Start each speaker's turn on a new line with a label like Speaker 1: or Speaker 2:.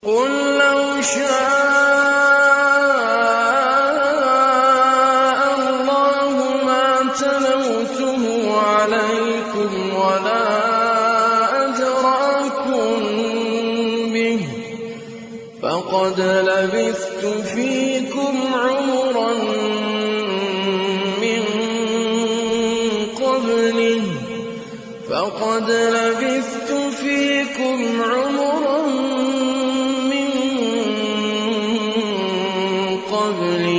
Speaker 1: قُل لَّوْ شَاءَ اللَّهُ مَا تَلَوْتُهُ عَلَيْكُمْ وَلَا أَدْرَاكُم بِهِ ۖ فَقَدْ لَبِثْتُ فِيكُمْ عُمُرًا مِّن قَبْلِهِ